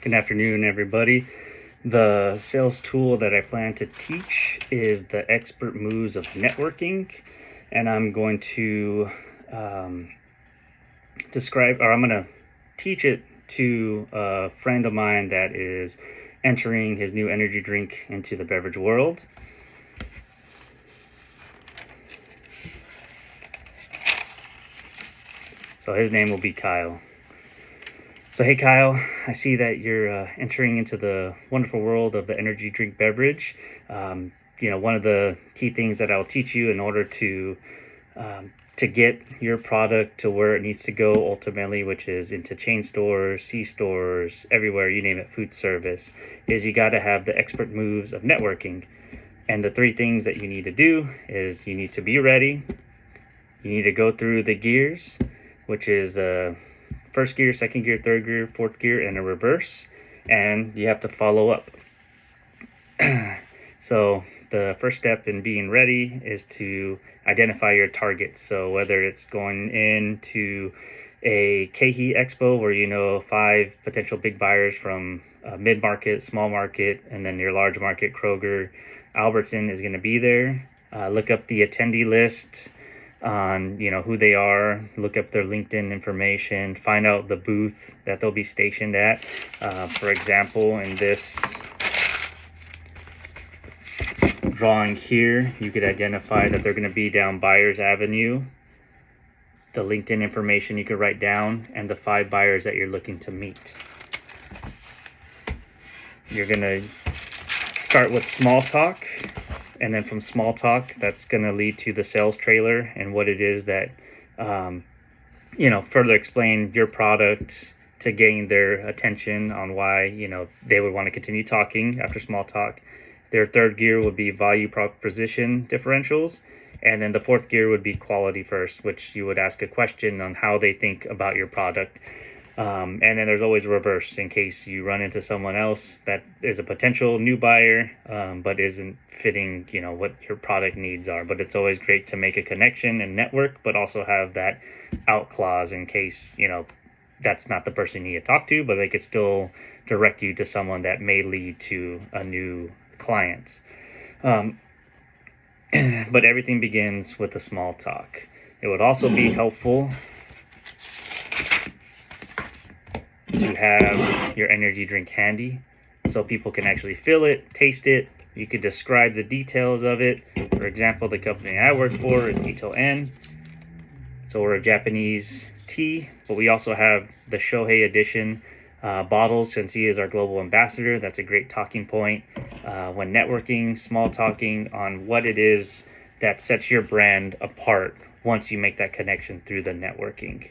Good afternoon, everybody. The sales tool that I plan to teach is the Expert Moves of Networking, and I'm going to I'm going to teach it to a friend of mine that is entering his new energy drink into the beverage world. So his name will be Kyle. So hey Kyle, I see that you're entering into the wonderful world of the energy drink beverage. One of the key things that I'll teach you in order to get your product to where it needs to go ultimately, which is into chain stores, C-stores, everywhere, you name it, food service, is you got to have the expert moves of networking. And the three things that you need to do is you need to be ready, you need to go through the gears, which is first gear, second gear, third gear, fourth gear, and a reverse, and you have to follow up. So the first step in being ready is to identify your targets. So whether it's going into a KeHE Expo where you know 5 potential big buyers from mid-market, small market, and then your large market, Kroger, Albertson is going to be there. Look up the attendee list on who they are, look up their LinkedIn information, find out the booth that they'll be stationed at. For example, in this drawing here, you could identify that they're going to be down Byers Avenue. The LinkedIn information you could write down, and the 5 buyers that you're looking to meet. You're going to start with small talk. And then from small talk, that's going to lead to the sales trailer and what it is that, further explain your product to gain their attention on why, they would want to continue talking after small talk. Their third gear would be value proposition differentials. And then the fourth gear would be quality first, which you would ask a question on how they think about your product. And then there's always reverse in case you run into someone else that is a potential new buyer, but isn't fitting, what your product needs are. But it's always great to make a connection and network, but also have that out clause in case, that's not the person you need to talk to, but they could still direct you to someone that may lead to a new client. But everything begins with a small talk. It would also be helpful to have your energy drink handy so people can actually feel it, taste it. You could describe the details of it. For example, the company I work for is Ito En. So we're a Japanese tea, but we also have the Shohei edition bottles, since he is our global ambassador. That's a great talking point when networking, small talking on what it is that sets your brand apart once you make that connection through the networking.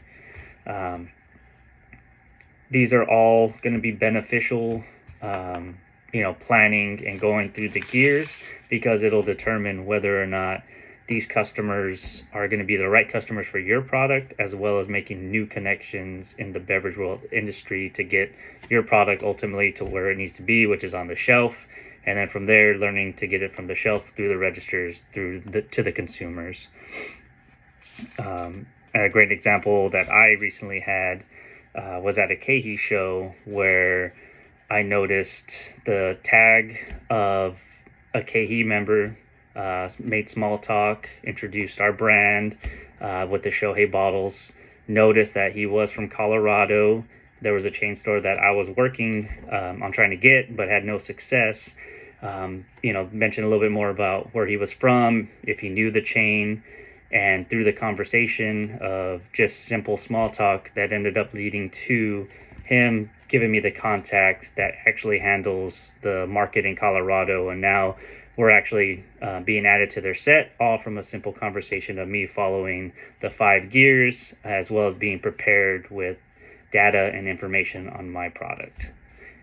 These are all going to be beneficial, planning and going through the gears, because it'll determine whether or not these customers are going to be the right customers for your product, as well as making new connections in the beverage world industry to get your product ultimately to where it needs to be, which is on the shelf. And then from there, learning to get it from the shelf through the registers to the consumers. A great example that I recently had was at a KeHE show where I noticed the tag of a KeHE member, made small talk, introduced our brand with the Shohei bottles, noticed that he was from Colorado. There was a chain store that I was working on trying to get, but had no success. Mentioned a little bit more about where he was from, if he knew the chain. And through the conversation of just simple small talk, that ended up leading to him giving me the contact that actually handles the market in Colorado. And now we're actually being added to their set, all from a simple conversation of me following the 5 gears, as well as being prepared with data and information on my product.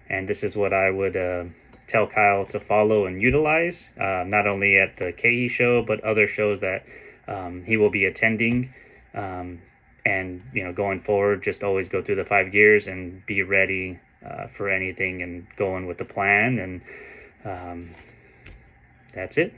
And this is what I would tell Kyle to follow and utilize, not only at the KeHE show, but other shows that he will be attending, and going forward, just always go through the 5 gears and be ready for anything and going with the plan. And that's it.